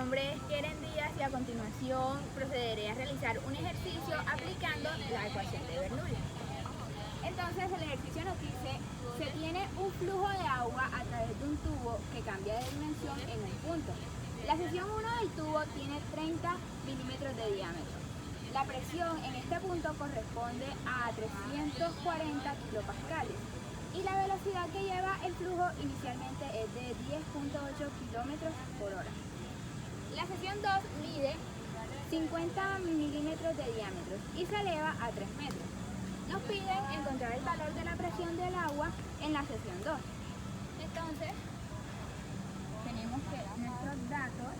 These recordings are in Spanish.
nombre es Keren Díaz y a continuación procederé a realizar un ejercicio aplicando la ecuación de Bernoulli. Entonces el ejercicio nos dice, se tiene un flujo de agua a través de un tubo que cambia de dimensión en un punto. La sección 1 del tubo tiene 30 milímetros de diámetro. La presión en este punto corresponde a 340 kilopascales y la velocidad que lleva el flujo inicialmente es de 10.8 kilómetros por hora. La sección 2 mide 50 milímetros de diámetro y se eleva a 3 metros. Nos piden encontrar el valor de la presión del agua en la sección 2. Entonces, tenemos que nuestros datos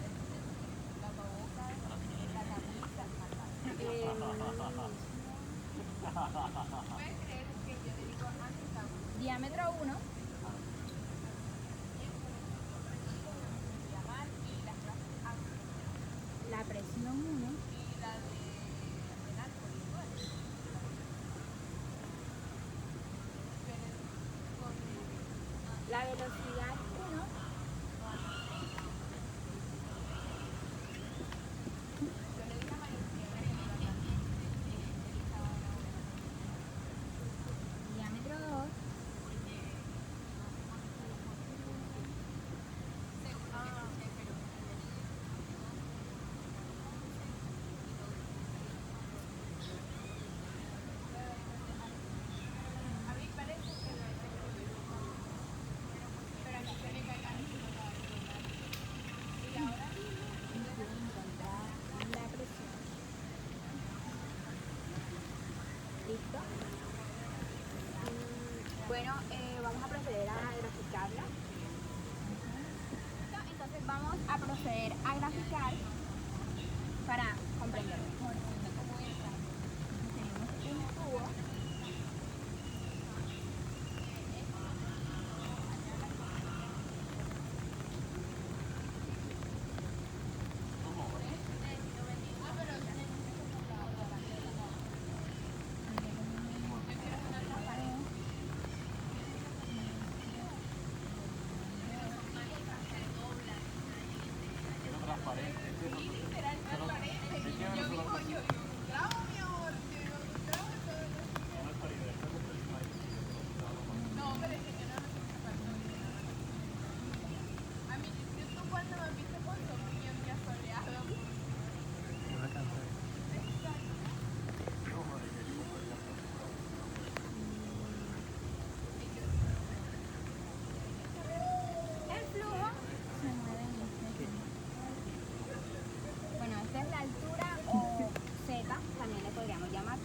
diámetro 1, la presión 1, la velocidad 1, diámetro 2, la presión. ¿Listo? Bueno, vamos a proceder a graficarla. Entonces vamos a proceder a graficar para comprender mejor. Tenemos un tubo altura o Z, también le podríamos llamar.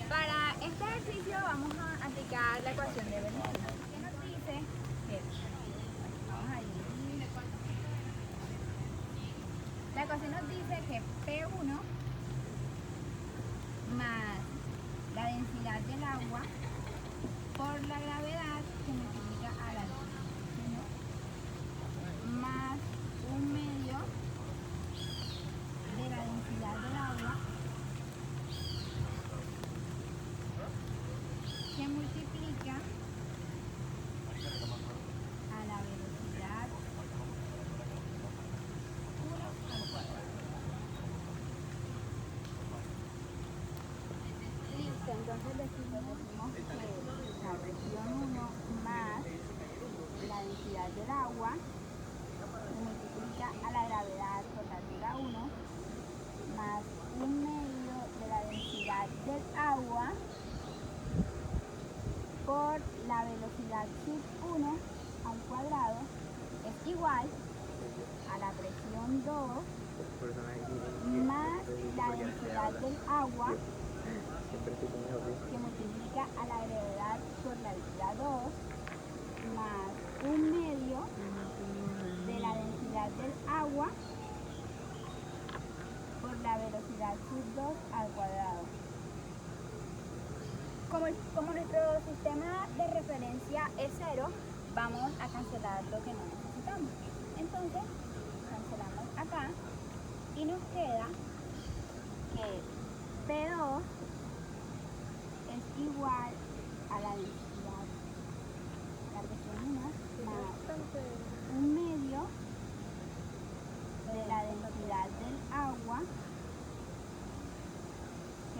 Para este ejercicio vamos a aplicar la ecuación de Bernoulli, que nos dice que la ecuación nos dice que P1 más la densidad del agua por la gravedad que multiplica a la altura más un medio de la densidad del agua que multiplica a la velocidad 1 al cuadrado. Listo, entonces decimos que la presión 1 más la densidad del agua se multiplica a la gravedad por la altura 1 más un medio de la densidad del agua por la velocidad sub 1 al cuadrado es igual a la presión 2 más la densidad del agua que multiplica a la gravedad por la altura 2 más un medio de la densidad del agua por la velocidad sub 2 al cuadrado. Como nuestro sistema de referencia es 0, vamos a cancelar lo que no necesitamos. Entonces, cancelamos acá y nos queda que P2 es igual a la densidad, la presión 1 más un medio de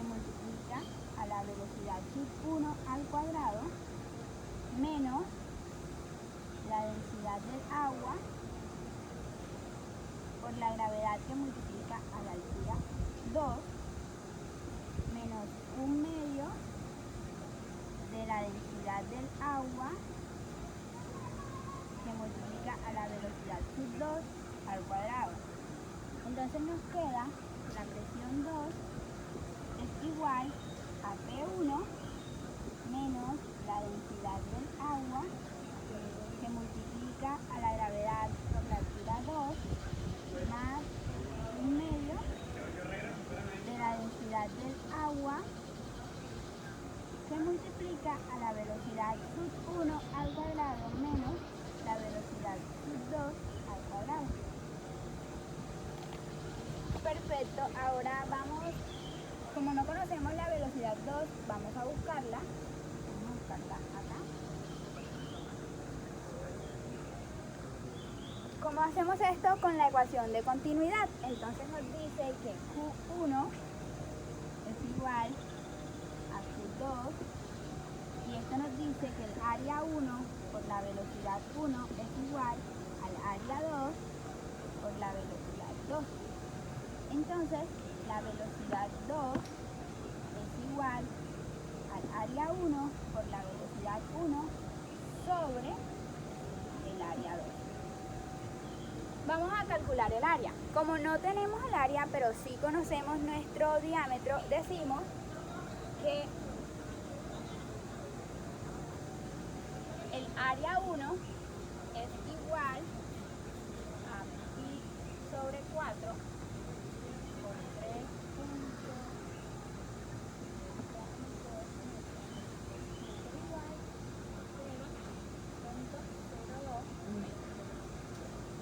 se multiplica a la velocidad sub 1 al cuadrado menos la densidad del agua por la gravedad que multiplica a la altura 2 menos 1/2 de la densidad del agua que multiplica a la velocidad sub 2 al cuadrado. Entonces nos queda la presión 2 es igual a P1 menos la densidad del agua que multiplica a la gravedad por la altura 2 más 1/2 de la densidad del agua que multiplica a la velocidad sub 1 al cuadrado menos la velocidad sub 2 al cuadrado. Perfecto, ahora vamos, como no conocemos la velocidad 2, vamos a buscarla. Vamos a buscarla acá. ¿Cómo hacemos esto? Con la ecuación de continuidad. Entonces nos dice que Q1 es igual a Q2 y esto nos dice que el área 1 por la velocidad 1 es igual al área 2 por la velocidad 2. Entonces la velocidad 2 es igual al área 1 por la velocidad 1 sobre el área 2. Vamos a calcular el área. Como no tenemos el área, pero sí conocemos nuestro diámetro, decimos que el área 1 es igual a pi sobre 4 por 3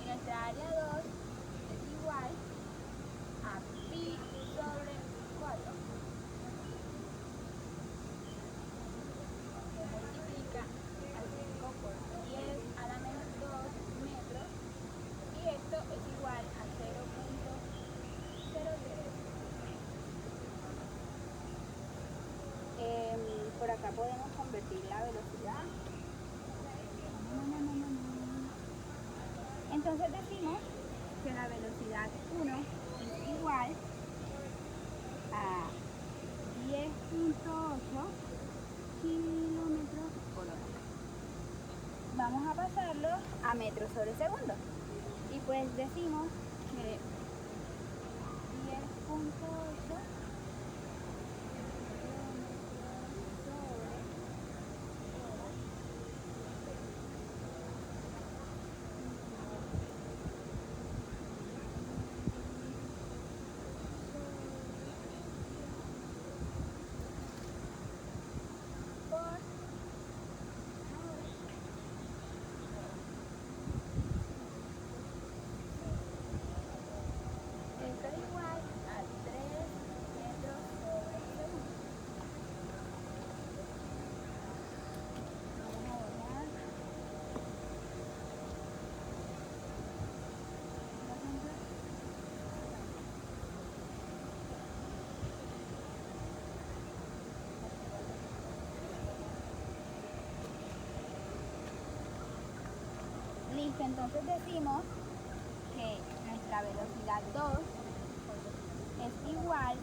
y nuestra área 2 es igual a pi sobre 4 que multiplica a 5 por 10 a la menos 2 metros y esto es igual a 0.03. Por acá podemos convertir la velocidad. Entonces decimos que la velocidad 1 es igual a 10.8 kilómetros por hora. Vamos a pasarlo a metros sobre segundo. Y pues decimos que 10.8 Listo, entonces decimos que nuestra velocidad 2 es igual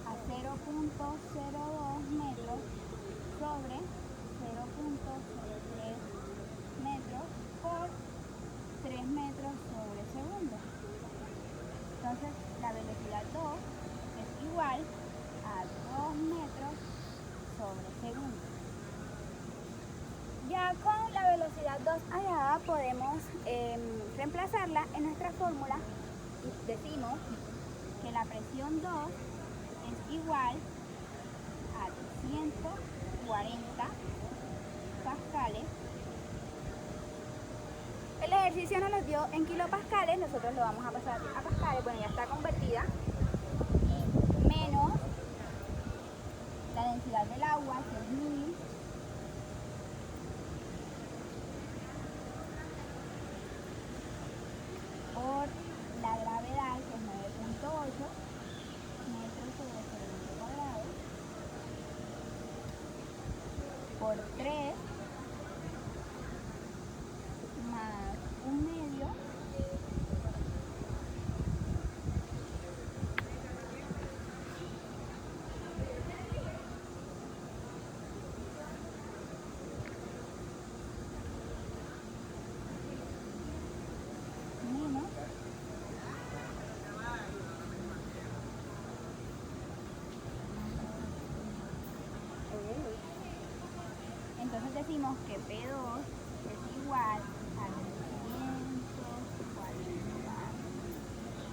a 0.02 metros sobre 0.03 metros por 3 metros sobre segundo. Entonces la velocidad 2 es igual a 2 metros sobre segundo. Ya con la velocidad 2 hallada podemos reemplazarla en nuestra fórmula. Decimos que la presión 2 es igual a 140 pascales. El ejercicio nos lo dio en kilopascales, nosotros lo vamos a pasar a pascales, bueno, ya está convertida, y menos la densidad del agua, que es 1000, por la gravedad, que es 9.8 metros sobre segundo cuadrado, por 3 más 1/2 menos entonces decimos que P2 es igual a 540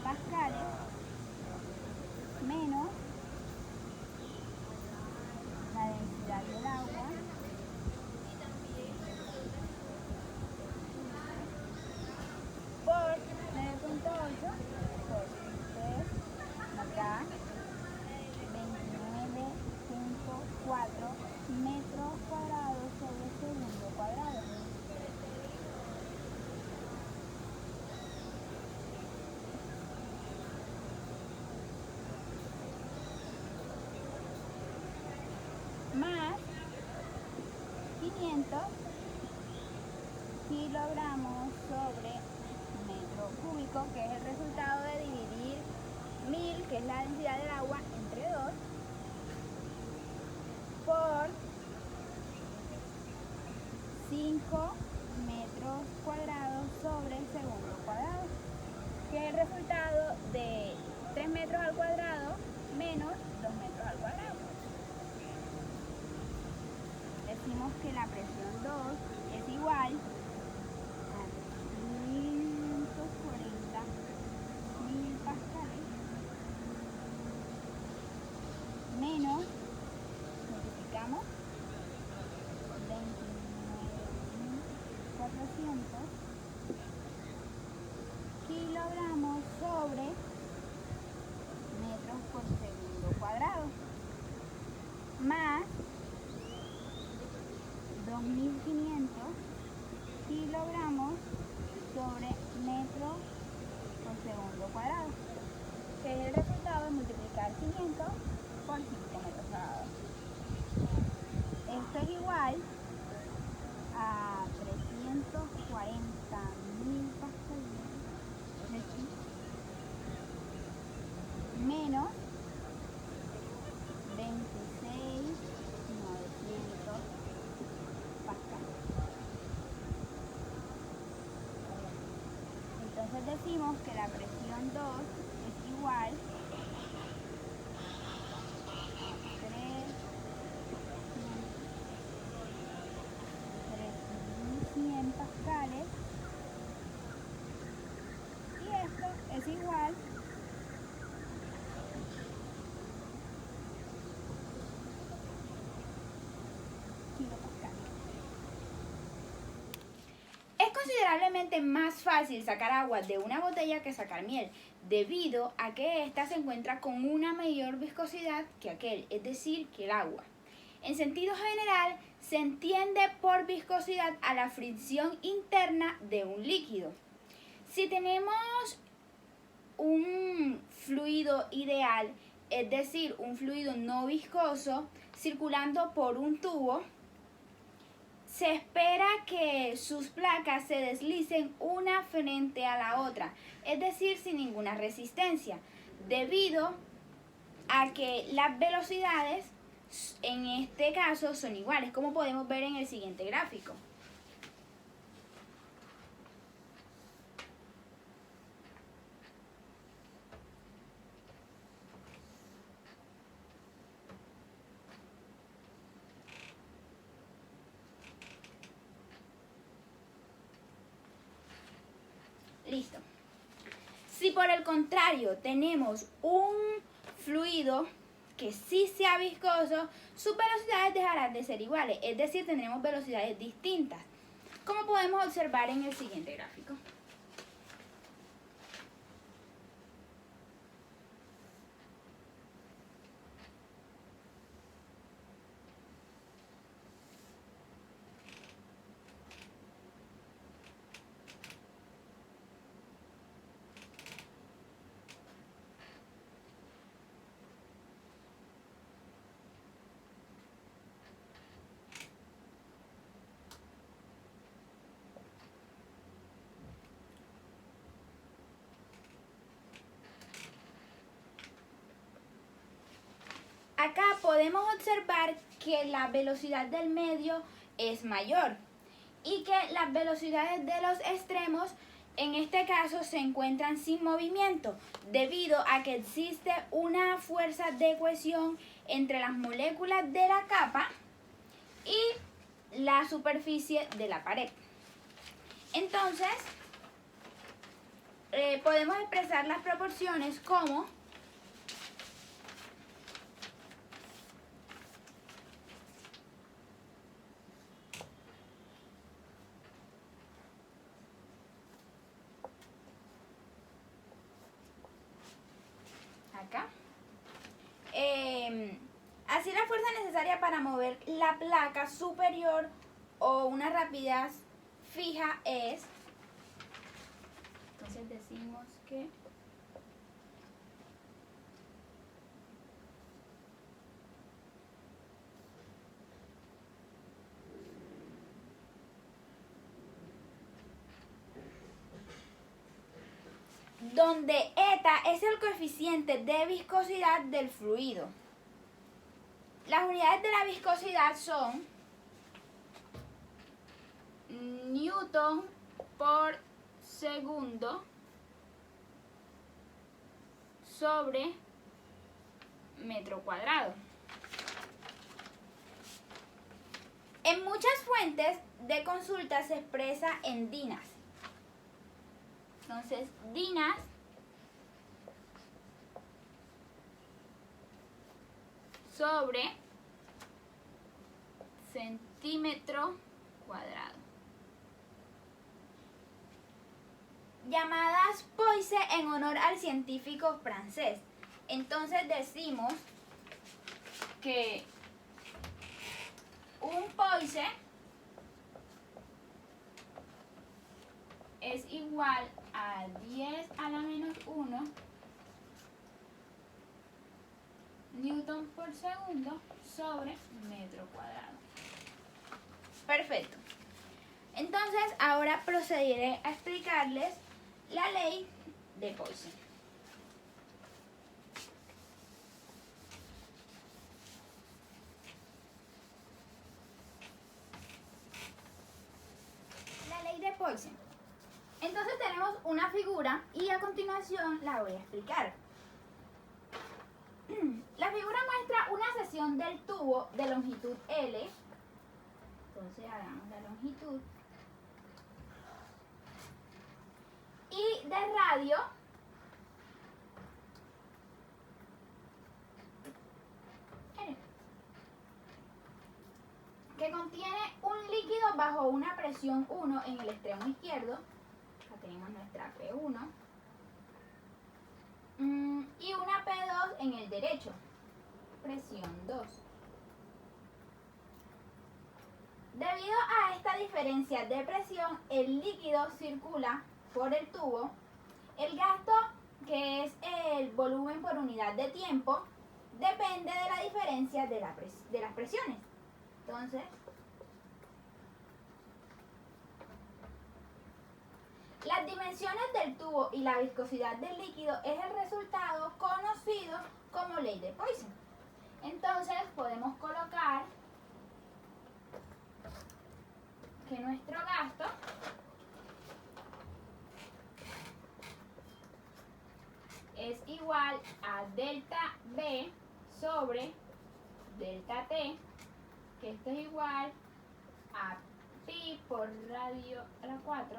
pascales menos la densidad del agua por 9.8 por 3 acá 29.4 metros cuadrados sobre segundo cuadrado. Más 500 kilogramos sobre metro cúbico, que es el resultado de dividir 1000, que es la densidad del agua, entre 2, por 5 metros cuadrados sobre segundo cuadrado, que es el resultado de 3 metros al cuadrado menos 2 metros al cuadrado. Decimos que la presión 2 es igual a 540.000 pascales menos, multiplicamos, 29.400 kilogramos sobre metros por segundo cuadrado, más 2.500 kilogramos sobre metro por segundo cuadrado, que es el resultado de multiplicar 500 por 5 metros cuadrados. Esto es igual a 340.000 pascales menos 26.900 pascales. Entonces decimos que la presión 2 es igual a 3.100 pascales y esto es igual kilopascales. Es considerablemente más fácil sacar agua de una botella que sacar miel, debido a que ésta se encuentra con una mayor viscosidad que aquel, es decir, que el agua. En sentido general, se entiende por viscosidad a la fricción interna de un líquido. Si tenemos un fluido ideal, es decir, un fluido no viscoso, circulando por un tubo, se espera que sus placas se deslicen una frente a la otra, es decir, sin ninguna resistencia, debido a que las velocidades en este caso son iguales, como podemos ver en el siguiente gráfico. Listo. Si por el contrario tenemos un fluido que sí sea viscoso, sus velocidades dejarán de ser iguales, es decir, tendremos velocidades distintas, como podemos observar en el siguiente gráfico. acá podemos observar que la velocidad del medio es mayor y que las velocidades de los extremos en este caso se encuentran sin movimiento debido a que existe una fuerza de cohesión entre las moléculas de la capa y la superficie de la pared. Entonces, podemos expresar las proporciones como acá. Así la fuerza necesaria para mover la placa superior o una rapidez fija es, entonces decimos que donde eta es el coeficiente de viscosidad del fluido. Las unidades de la viscosidad son newton por segundo sobre metro cuadrado. En muchas fuentes de consulta se expresa en dinas. Entonces, dinas sobre centímetro cuadrado. Llamadas Poise en honor al científico francés. Entonces decimos que un Poise es igual a 10 a la menos 1 newton por segundo sobre metro cuadrado. Perfecto. Entonces, ahora procederé a explicarles la ley de Poisson. La ley de Poisson. Entonces tenemos una figura y a continuación la voy a explicar. La figura muestra una sección del tubo de longitud L. Entonces hagamos la longitud. Y de radio N, que contiene un líquido bajo una presión 1 en el extremo izquierdo. Acá tenemos nuestra P1. Y una P2 en el derecho, presión 2. Debido a esta diferencia de presión, el líquido circula por el tubo. El gasto, que es el volumen por unidad de tiempo, depende de la diferencia de las presiones. Entonces, las dimensiones del tubo y la viscosidad del líquido es el resultado conocido como ley de Poisson. Entonces podemos colocar que nuestro gasto es igual a delta B sobre delta T, que esto es igual a pi por radio a la 4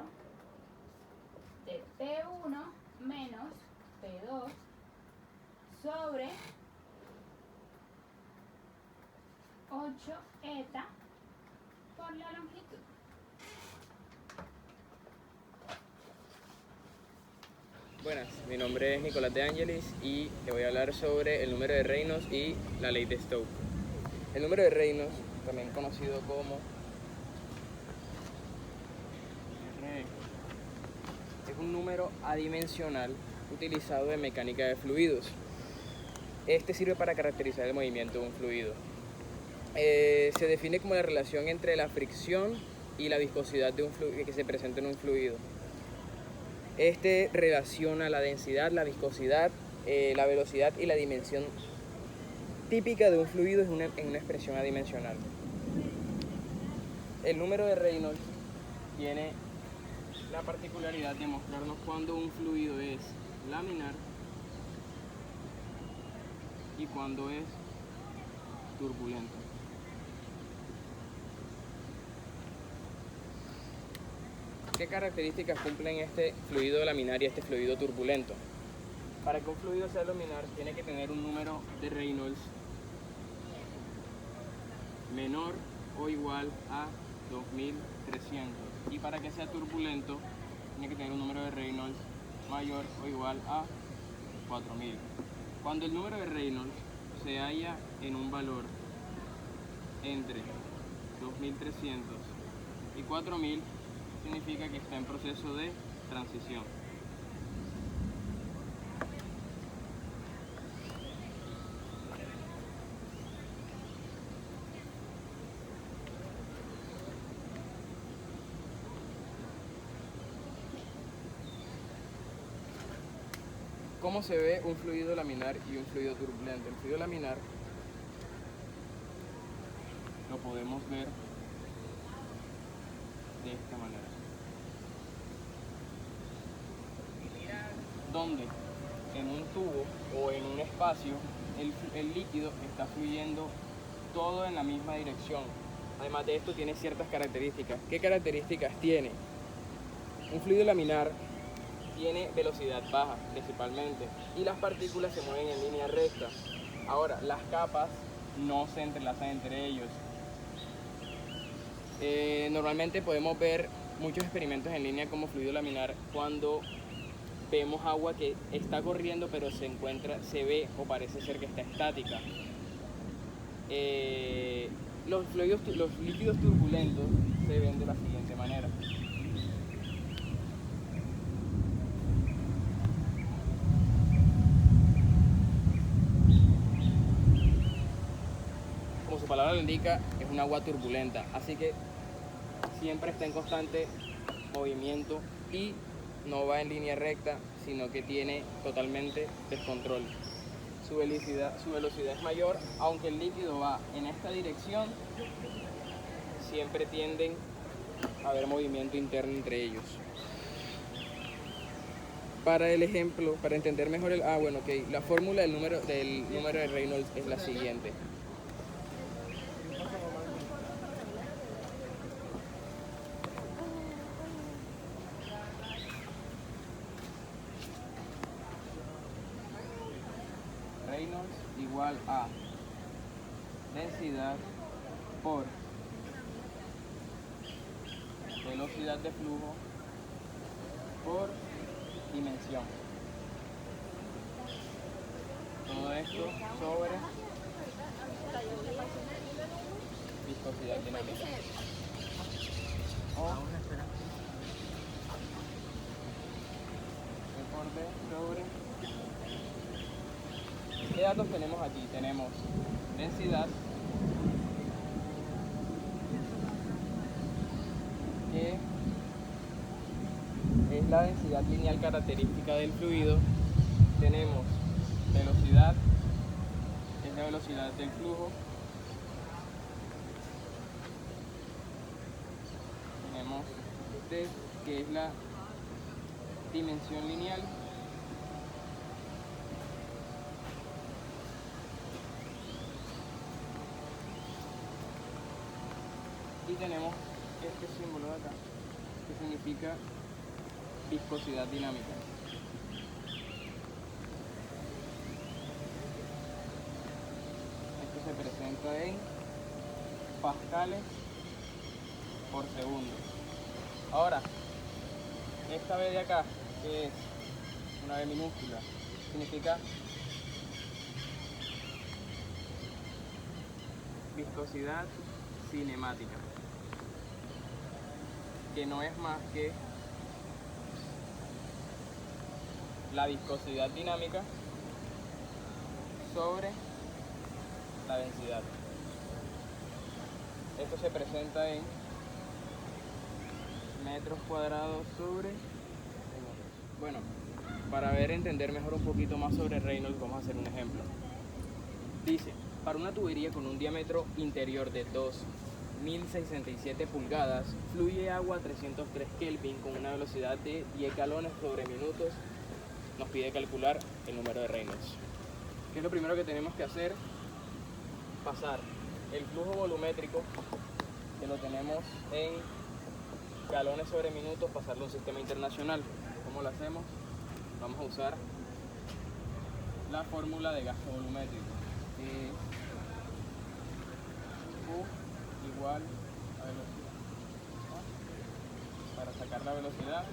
de P1 menos P2 sobre 8 eta por la longitud. Buenas, mi nombre es Nicolás de Angelis y le voy a hablar sobre el número de Reynolds y la ley de Stokes. El número de Reynolds, también conocido como R, es un número adimensional utilizado en mecánica de fluidos. Este sirve para caracterizar el movimiento de un fluido. Se define como la relación entre la fricción y la viscosidad de un fluido que se presenta en un fluido. Este relaciona la densidad, la viscosidad, la velocidad y la dimensión típica de un fluido es en una expresión adimensional. El número de Reynolds tiene la particularidad de mostrarnos cuando un fluido es laminar y cuando es turbulento. ¿Qué características cumplen este fluido laminar y este fluido turbulento? Para que un fluido sea laminar tiene que tener un número de Reynolds menor o igual a 2300, y para que sea turbulento tiene que tener un número de Reynolds mayor o igual a 4000. Cuando el número de Reynolds se halla en un valor entre 2300 y 4000, significa que está en proceso de transición. ¿Cómo se ve un fluido laminar y un fluido turbulento? El fluido laminar lo podemos ver de esta manera, donde en un tubo o en un espacio el líquido está fluyendo todo en la misma dirección. Además de esto tiene ciertas características. ¿Qué características tiene? Un fluido laminar tiene velocidad baja principalmente y las partículas se mueven en línea recta. Ahora, las capas no se entrelazan entre ellos. Normalmente podemos ver muchos experimentos en línea como fluido laminar cuando vemos agua que está corriendo pero se ve o parece ser que está estática. Los líquidos turbulentos se ven de la siguiente manera. Como su palabra lo indica, es un agua turbulenta, así que siempre está en constante movimiento y no va en línea recta, sino que tiene totalmente descontrol. Su velocidad es mayor, aunque el líquido va en esta dirección, siempre tienden a haber movimiento interno entre ellos. Para el ejemplo, para entender mejor la fórmula del número de Reynolds es la siguiente. Reynolds igual a densidad por velocidad de flujo por dimensión. Todo esto sobre viscosidad dinámica. Por D sobre. ¿Qué datos tenemos aquí? Tenemos densidad, que es la densidad lineal característica del fluido. Tenemos velocidad, que es la velocidad del flujo. Tenemos T, que es la dimensión lineal. Y tenemos este símbolo de acá, que significa viscosidad dinámica. Esto se presenta en pascales por segundo. Ahora, esta B de acá, que es una B minúscula, significa viscosidad cinemática, que no es más que la viscosidad dinámica sobre la densidad. Esto se presenta en metros cuadrados sobre. Bueno, para entender mejor un poquito más sobre Reynolds, vamos a hacer un ejemplo. Dice, Para una tubería con un diámetro interior de 2.067 pulgadas, fluye agua a 303 Kelvin con una velocidad de 10 galones sobre minutos. Nos pide calcular el número de Reynolds. ¿Qué es lo primero que tenemos que hacer? Pasar el flujo volumétrico, que lo tenemos en galones sobre minutos, pasarlo a un sistema internacional. ¿Cómo lo hacemos? Vamos a usar la fórmula de gasto volumétrico. U igual a velocidad. Para sacar la velocidad,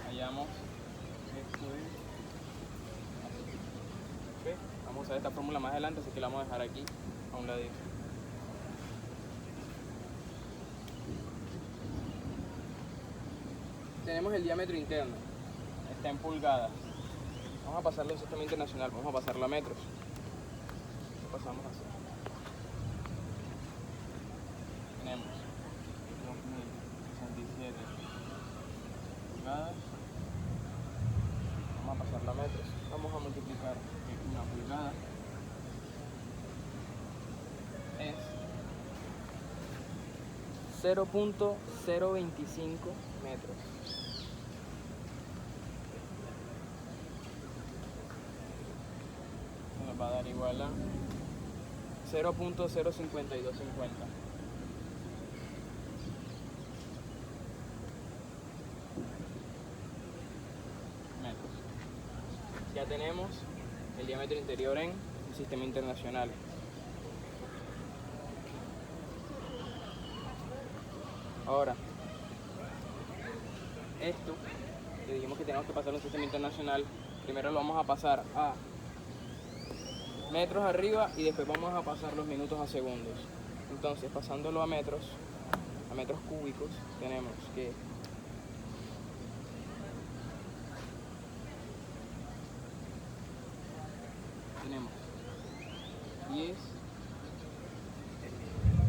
hallamos esto de así. ¿Okay? Vamos a usar esta fórmula más adelante, así que la vamos a dejar aquí a un ladito. Tenemos el diámetro interno, está en pulgadas. Vamos a pasarlo a un sistema internacional, vamos a pasarlo a metros. Lo pasamos así. Tenemos 2067 pulgadas. Vamos a pasarlo a metros. Vamos a multiplicar una pulgada. Es 0.025 metros. Nos va a dar igual a 0.05250. Metros. Ya tenemos el diámetro interior en el sistema internacional. Ahora, esto, que dijimos que tenemos que pasar a un sistema internacional, primero lo vamos a pasar a metros arriba y después vamos a pasar los minutos a segundos. Entonces, pasándolo a metros cúbicos, tenemos que tenemos 10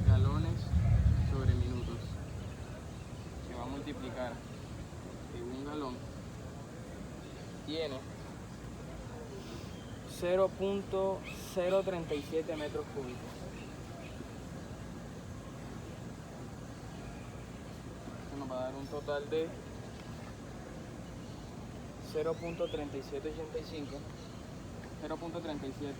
galones sobre minutos. Se va a multiplicar que un galón tiene 0.037 metros cúbicos. Esto nos va a dar un total de 0.3785. 0.37.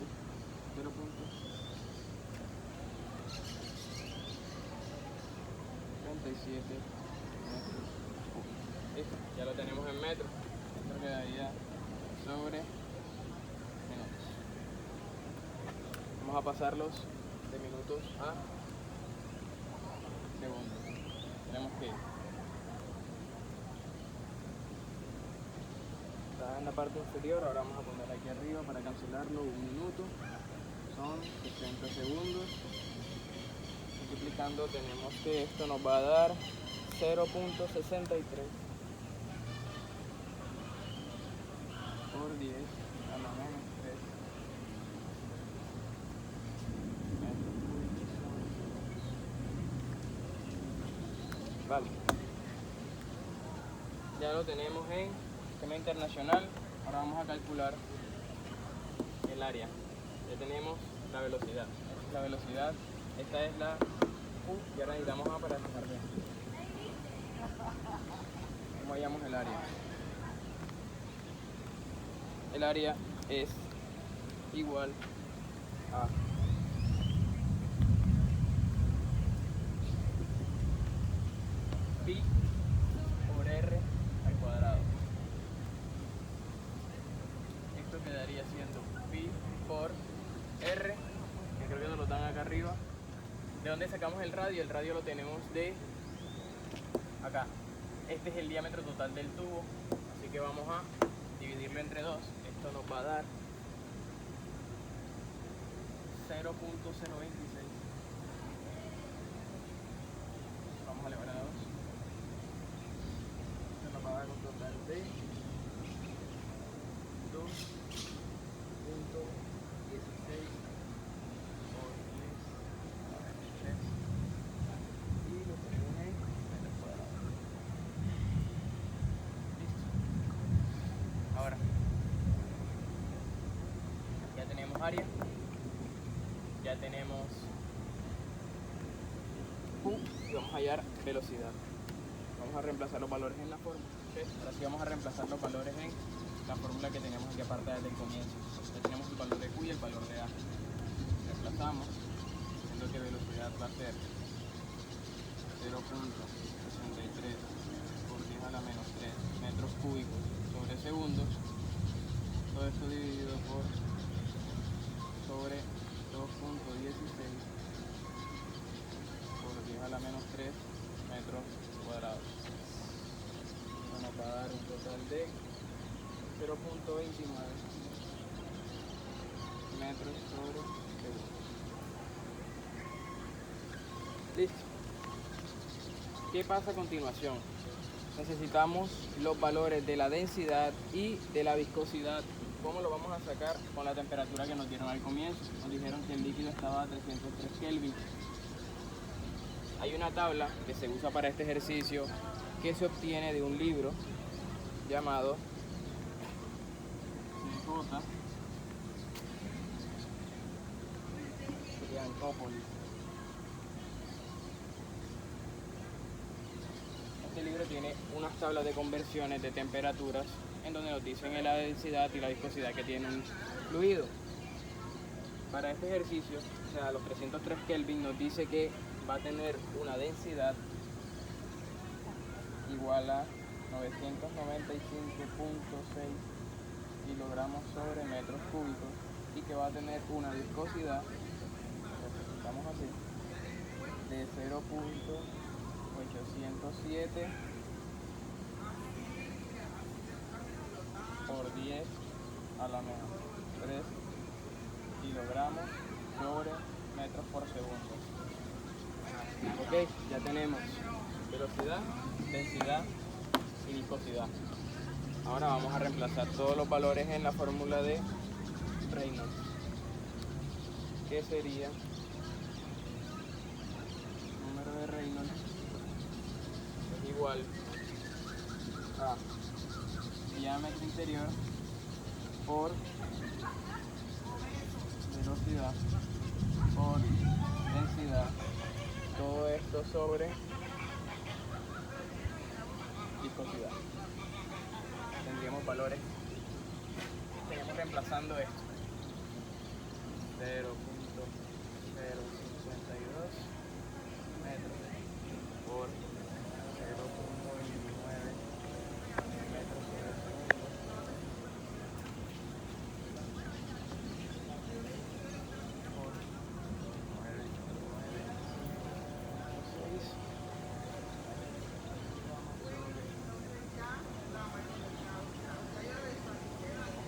Listo, ya lo tenemos en metros. Esto quedaría sobre minutos. Vamos a pasarlos de minutos a segundos. Tenemos que está en la parte inferior, ahora vamos a poner aquí arriba para cancelarlo 1 minuto. Son 60 segundos. Multiplicando tenemos que esto nos va a dar 0.63 por 10 a la menos 3 metros cúbicos. Vale. Ya lo tenemos en sistema internacional. Ahora vamos a calcular el área. Ya tenemos la velocidad. Esta es la velocidad. Esta es la U y ahora necesitamos A para fijar bien. ¿Cómo hallamos el área? El área es igual a pi por r al cuadrado. Esto quedaría siendo pi por r, que creo que nos lo dan acá arriba. ¿De dónde sacamos el radio? El radio lo tenemos de acá. Este es el diámetro total del tubo, así que vamos a dividirlo entre 2. Esto nos va a dar 0.026. Vamos a elevar a 2. Esto nos va a dar un total de 2.16 por 10 a la menos 3. Y lo tenemos en metros cuadrados. Listo. Ahora, ya tenemos área, ya ya tenemos Q y vamos a hallar velocidad. Vamos a reemplazar los valores en la fórmula. ¿Okay? Ahora sí vamos a reemplazar los valores en la fórmula que teníamos aquí aparte desde el comienzo. Ya tenemos el valor de Q y el valor de A. Reemplazamos, diciendo que velocidad va a ser 0.63 por 10 a la menos 3 metros cúbicos sobre segundos. Todo esto dividido sobre 2.16 por 10 a la menos 3 metros cuadrados. Esto nos va a dar un total de 0.29 metros sobre segundo. Listo. ¿Qué pasa a continuación? Necesitamos los valores de la densidad y de la viscosidad. ¿Cómo lo vamos a sacar? Con la temperatura que nos dieron al comienzo. Nos dijeron que el líquido estaba a 303 Kelvin. Hay una tabla que se usa para este ejercicio que se obtiene de un libro llamado CJ Triantopoli. Este libro tiene unas tablas de conversiones de temperaturas en donde nos dicen la densidad y la viscosidad que tiene un fluido. Para este ejercicio, o sea, los 303 Kelvin nos dice que va a tener una densidad igual a 995.6 kilogramos sobre metros cúbicos y que va a tener una viscosidad, lo representamos así, de 0.807 por 10 a la menos 3 kilogramos sobre metros por segundo. Ok, ya tenemos velocidad, densidad y viscosidad. Ahora vamos a reemplazar todos los valores en la fórmula de Reynolds, que sería el número de Reynolds es igual a diámetro interior por velocidad por densidad, todo esto sobre viscosidad. Tendríamos valores, estaríamos reemplazando esto, 0.052 metros por 0.29 metros sobre segundo por 9.956.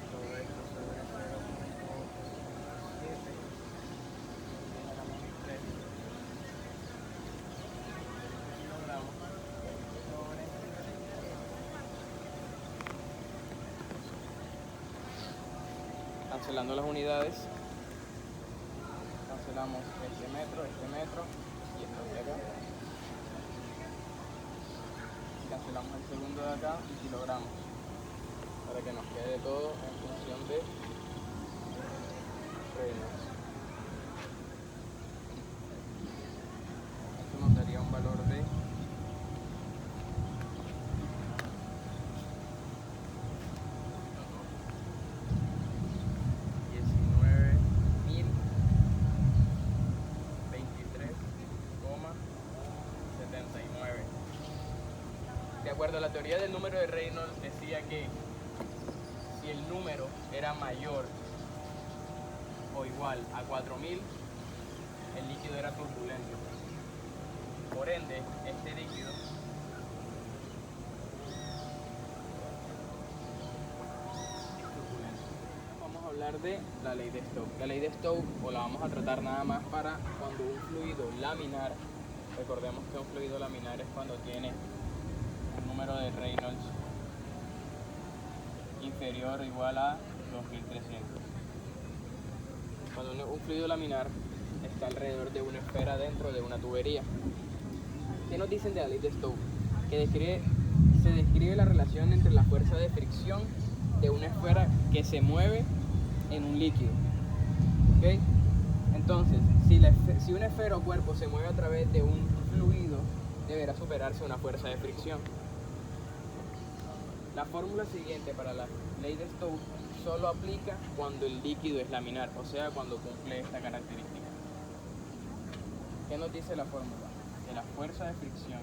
Todo esto sobre 0.7 a la menos 3 kilogramos sobre. Cancelando las unidades, cancelamos este metro y esto de acá. Cancelamos el segundo de acá y kilogramos, para que nos quede todo en función de Reynolds. Esto nos daría un valor de 19.023,79. De acuerdo a la teoría del número de Reynolds, decía que si el número era mayor o igual a 4000, el líquido era turbulento. Por ende, este líquido es turbulento. Vamos a hablar de la ley de Stokes. La ley de Stokes, o la vamos a tratar nada más para cuando un fluido laminar, recordemos que un fluido laminar es cuando tiene un número de Reynolds inferior o igual a 2300. Cuando un fluido laminar está alrededor de una esfera dentro de una tubería. ¿Qué nos dicen de la ley de Stokes? Que se describe la relación entre la fuerza de fricción de una esfera que se mueve en un líquido. ¿Okay? Entonces, si una esfera o cuerpo se mueve a través de un fluido, deberá superarse una fuerza de fricción. La fórmula siguiente para la ley de Stokes solo aplica cuando el líquido es laminar, o sea, cuando cumple esta característica. ¿Qué nos dice la fórmula? Que la fuerza de fricción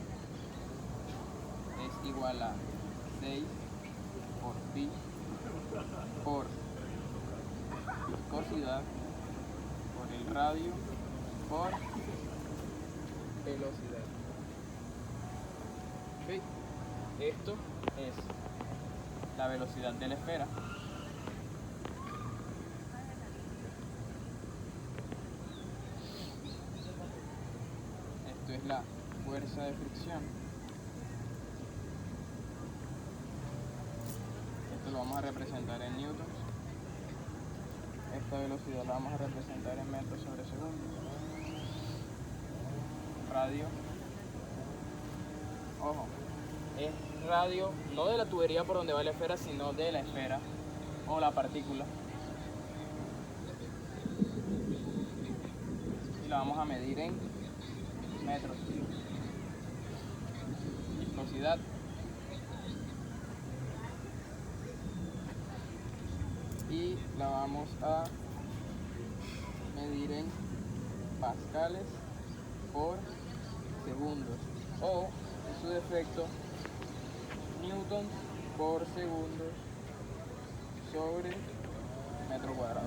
es igual a 6 por pi por viscosidad por el radio por velocidad. ¿Okay? Esto es la velocidad de la esfera. Esto es la fuerza de fricción. Esto lo vamos a representar en newtons. Esta velocidad la vamos a representar en metros sobre segundo. Radio. Ojo, es radio no de la tubería por donde va la esfera, sino de la esfera o la partícula. Y la vamos a medir en metros. Viscosidad. Y la vamos a medir en pascales por segundos, o en su defecto newtons por segundo sobre metro cuadrado.